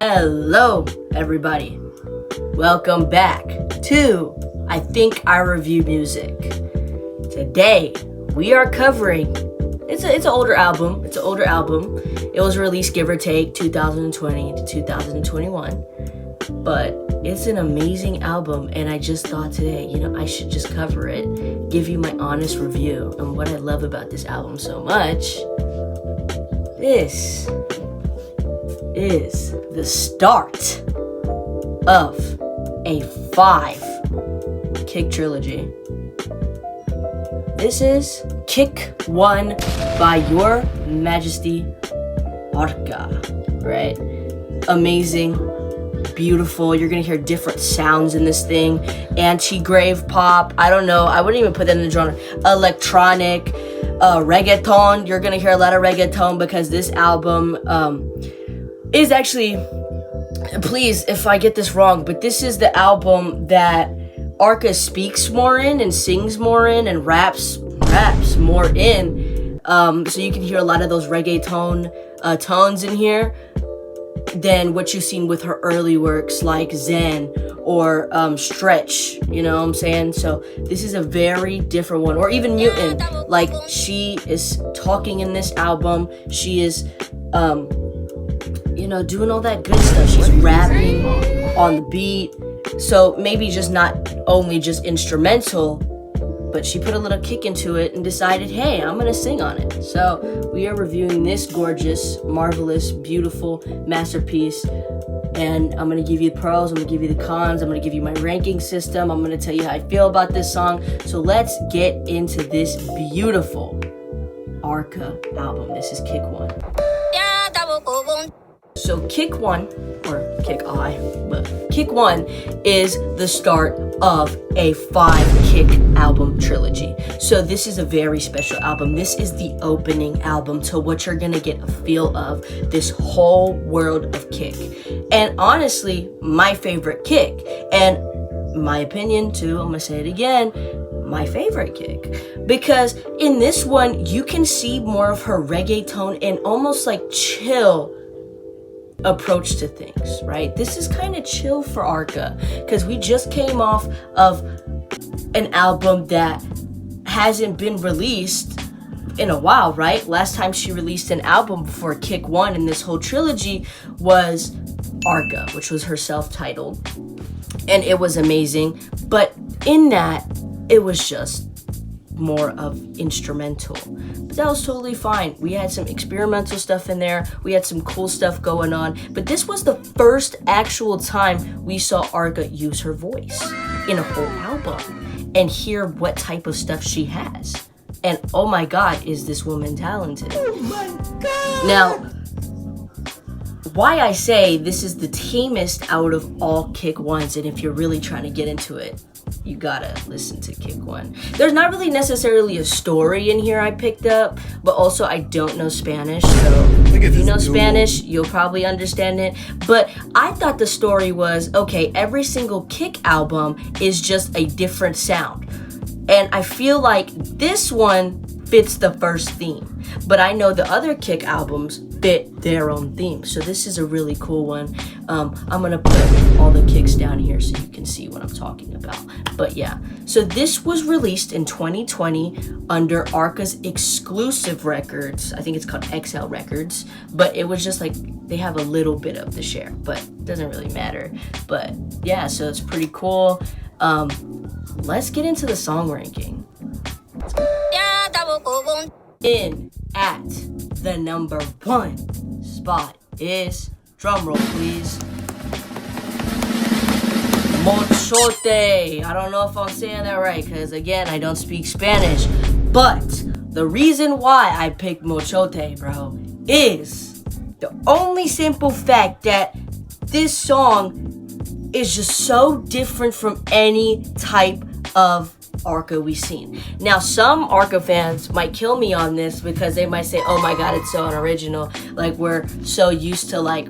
Hello, everybody. Welcome back to I Think I Review Music. Today, we are covering, it's an older album. It was released, give or take, 2020 to 2021. But it's an amazing album, and I just thought today, I should just cover it, give you my honest review on what I love about this album so much. This is the start of a 5 KiCK trilogy. This is KiCK 1 by Your Majesty ARCA, right? Amazing, beautiful. You're gonna hear different sounds in this thing. Anti-grave pop, I don't know, I wouldn't even put that in the genre. Electronic, reggaeton. You're gonna hear a lot of reggaeton because this album is actually, please if I get this wrong, but this is the album that ARCA speaks more in and sings more in and raps more in, so you can hear a lot of those reggaeton tones in here than what you've seen with her early works like Zen or Stretch, you know what I'm saying? So this is a very different one. Or even Mutant, like she is talking in this album, she is doing all that good stuff. She's rapping on the beat. So maybe just not only just instrumental, but she put a little kick into it and decided, hey, I'm gonna sing on it. So we are reviewing this gorgeous, marvelous, beautiful masterpiece. And I'm gonna give you the pros, I'm gonna give you the cons, I'm gonna give you my ranking system, I'm gonna tell you how I feel about this song. So let's get into this beautiful ARCA album. This is KiCK 1. So KiCK 1, or KiCK but KiCK 1 is the start of a 5 KiCK album trilogy. So this is a very special album. This is the opening album to what you're gonna get a feel of this whole world of KiCK. And honestly, my favorite KiCK, and my opinion too, I'm gonna say it again, my favorite KiCK, because in this one you can see more of her reggaeton and almost like chill approach to things, right? This is kind of chill for ARCA because we just came off of an album that hasn't been released in a while, right? Last time she released an album before KiCK 1 in this whole trilogy was ARCA, which was her self-titled, and it was amazing. But in that, it was just more of instrumental, but that was totally fine. We had some experimental stuff in there, we had some cool stuff going on, but this was the first actual time we saw ARCA use her voice in a whole album and hear what type of stuff she has. And oh my god, is this woman talented. Oh my god. Now, why I say this is the tamest out of all KiCK 1s, and if you're really trying to get into it, you gotta listen to KiCK 1. There's not really necessarily a story in here I picked up, but also I don't know Spanish, so if you know Spanish, you'll probably understand it. But I thought the story was, okay, every single KiCK album is just a different sound. And I feel like this one fits the first theme, but I know the other KiCK albums fit their own theme. So this is a really cool one. I'm gonna put all the KiCKs down here so you can see what I'm talking about. But yeah, so this was released in 2020 under ARCA's exclusive records. I think it's called XL Records, but it was just like, they have a little bit of the share, but it doesn't really matter. But yeah, so it's pretty cool. Let's get into the song ranking. In at the number 1 spot is, drumroll please, Mochote. I don't know if I'm saying that right because again, I don't speak Spanish, but the reason why I picked Mochote, bro, is the only simple fact that this song is just so different from any type of ARCA we've seen. Now, some ARCA fans might kill me on this because they might say, oh my god, it's so unoriginal, like we're so used to like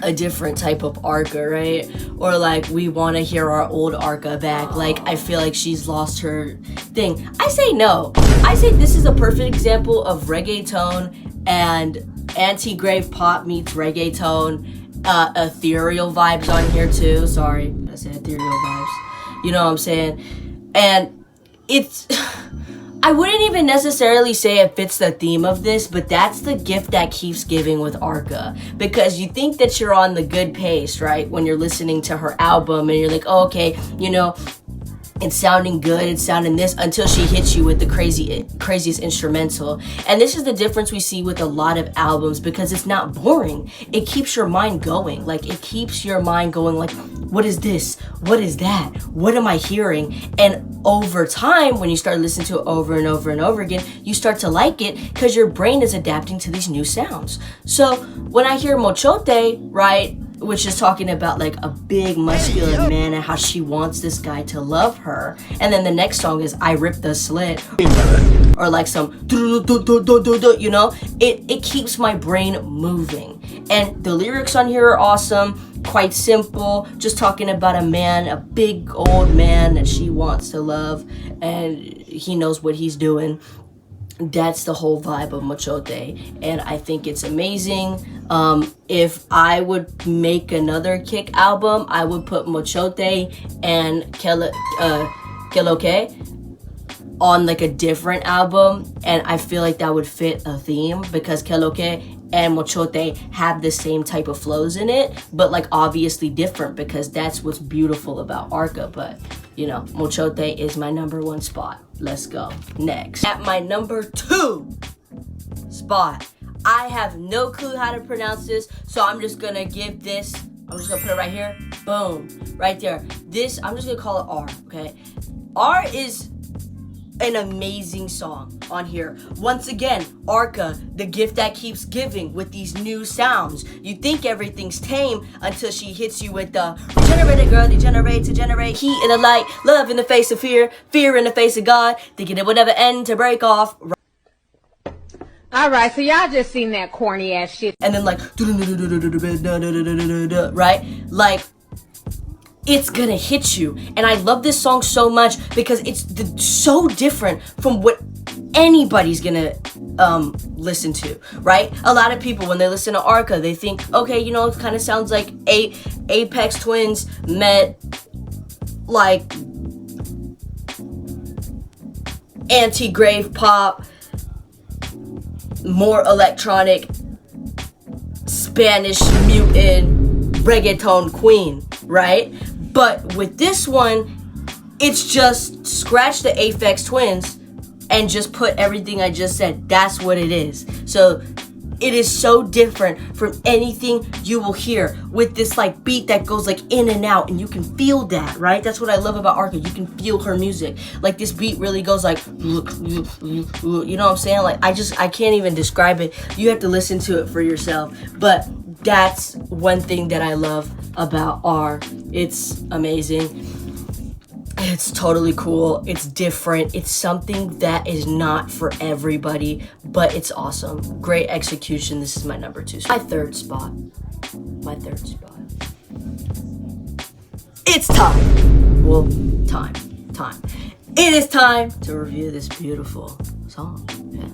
a different type of ARCA, right? Or like we want to hear our old ARCA back, like I feel like she's lost her thing. I say no. I say this is a perfect example of reggaeton and anti-grave pop meets reggaeton ethereal vibes on here too. Sorry, I said ethereal vibes. You know what I'm saying? And it's I wouldn't even necessarily say it fits the theme of this, but that's the gift that keeps giving with ARCA. Because you think that you're on the good pace, right? When you're listening to her album and you're like, oh, okay, you know, it's sounding good, it's sounding this, until she hits you with the craziest instrumental. And this is the difference we see with a lot of albums, because it's not boring. It keeps your mind going. Like, it keeps your mind going like, what is this? What is that? What am I hearing? And over time, when you start listening to it over and over and over again, you start to like it because your brain is adapting to these new sounds. So when I hear Mochote, right, which is talking about like a big muscular man and how she wants this guy to love her, and then the next song is I Ripped the Slit, or like some you know, it keeps my brain moving. And the lyrics on here are awesome, quite simple, just talking about a man, a big old man that she wants to love, and he knows what he's doing. That's the whole vibe of Mochote, and I think it's amazing. If I would make another KiCK album, I would put Mochote and KiCK on like a different album, and I feel like that would fit a theme, because KiCK and Mochote have the same type of flows in it, but like obviously different, because that's what's beautiful about ARCA. But you know, Mochote is my number 1 spot. Let's go. Next. At my number 2 spot, I have no clue how to pronounce this, so I'm just gonna give this, I'm just gonna put it right here. Boom. Right there. This, I'm just gonna call it R, okay? R is an amazing song on here. Once again, ARCA, the gift that keeps giving with these new sounds. You think everything's tame until she hits you with the regenerated girl, degenerate to generate, heat in the light, love in the face of fear, fear in the face of God, thinking it would never end to break off. Alright, so y'all just seen that corny ass shit. And then like, right? Like, it's gonna hit you. And I love this song so much because it's so different from what anybody's gonna listen to, right? A lot of people, when they listen to ARCA, they think, okay, you know, it kind of sounds like Aphex Twins met like anti-grave pop, more electronic, Spanish mutant reggaeton queen, right? But with this one, it's just scratch the Aphex Twins and just put everything I just said. That's what it is. So it is so different from anything you will hear, with this like beat that goes like in and out, and you can feel that, right? That's what I love about ARCA. You can feel her music. Like, this beat really goes like, you know what I'm saying? Like, I can't even describe it. You have to listen to it for yourself. But that's one thing that I love about R. It's amazing. It's totally cool. It's different. It's something that is not for everybody, but it's awesome. Great execution. This is my number 2. My third spot. It's time. Well, time. It is time to review this beautiful song. Yeah.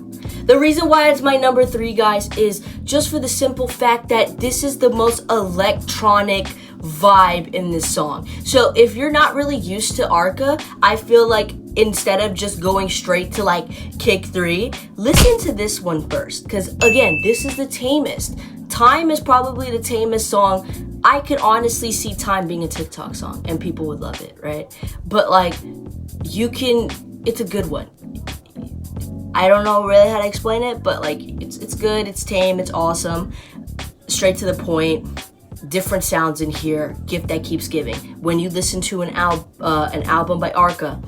The reason why it's my number 3, guys, is just for the simple fact that this is the most electronic vibe in this song. So if you're not really used to ARCA, I feel like instead of just going straight to like KiCK 3, listen to this one first, because again, this is the tamest. Time is probably the tamest song. I could honestly see Time being a TikTok song and people would love it, right? But like, it's a good one. I don't know really how to explain it, but like, it's good, it's tame, it's awesome, straight to the point. Different sounds in here, gift that keeps giving. When you listen to an album by ARCA,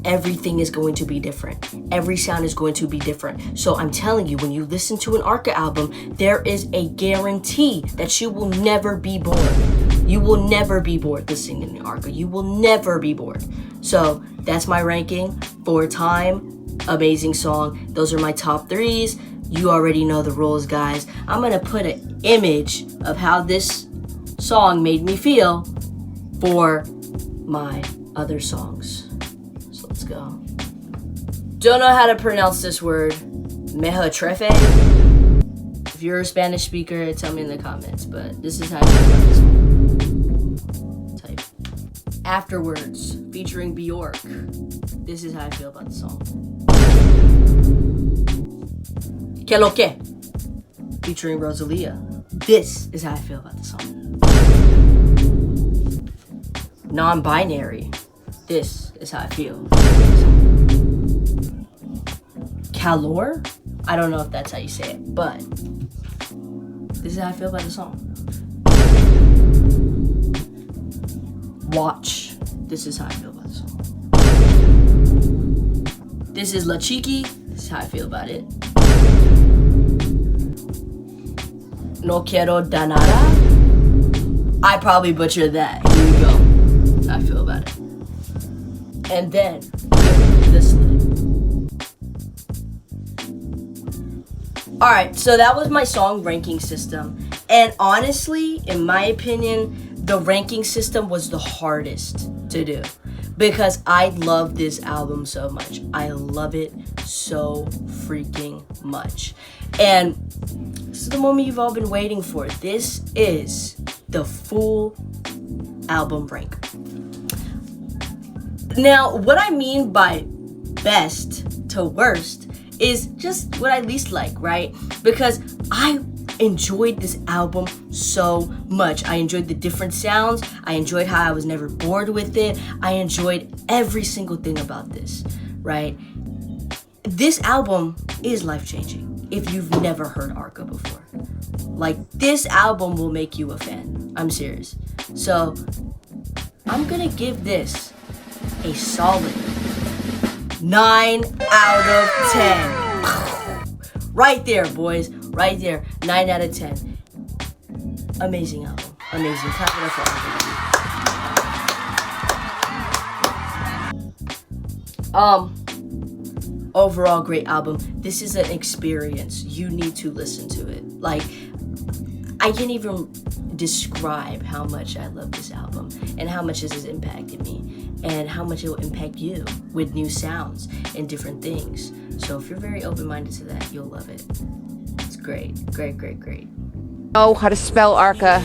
everything is going to be different. Every sound is going to be different. So I'm telling you, when you listen to an ARCA album, there is a guarantee that you will never be bored. You will never be bored listening to ARCA. You will never be bored. So that's my ranking for Time. Amazing song. Those are my top 3s. You already know the rules, guys. I'm gonna put an image of how this song made me feel for my other songs. So let's go. Don't know how to pronounce this word. Mejotrefe. If you're a Spanish speaker, tell me in the comments, but this is how I feel about this song. Type. Afterwards, featuring Bjork. This is how I feel about the song. Que lo que? Featuring Rosalia. This is how I feel about the song. Non-binary. This is how I feel. Calor? I don't know if that's how you say it, but this is how I feel about the song. Watch. This is how I feel about the song. This is La Chiqui. This is how I feel about it. No quiero da nada. I probably butchered that. Here you go. That's how I feel about it. And then this lid. Alright, so that was my song ranking system. And honestly, in my opinion, the ranking system was the hardest to do. Because I love this album so much. I love it so freaking much. And this is the moment you've all been waiting for. This is the full album rank. Now, what I mean by best to worst is just what I least like, right? Because I enjoyed this album so much. I enjoyed the different sounds. I enjoyed how I was never bored with it. I enjoyed every single thing about this, right? This album is life-changing if you've never heard ARCA before. Like, this album will make you a fan. I'm serious. So, I'm gonna give this a solid 9 out of 10. Right there, boys. Right there. 9 out of 10. Amazing album. Amazing. Clap it up for ARCA. Overall, great album. This is an experience. You need to listen to it. Like, I can't even describe how much I love this album and how much this has impacted me and how much it will impact you with new sounds and different things. So if you're very open-minded to that, you'll love it. It's great. Great, great, great. Know how to spell ARCA.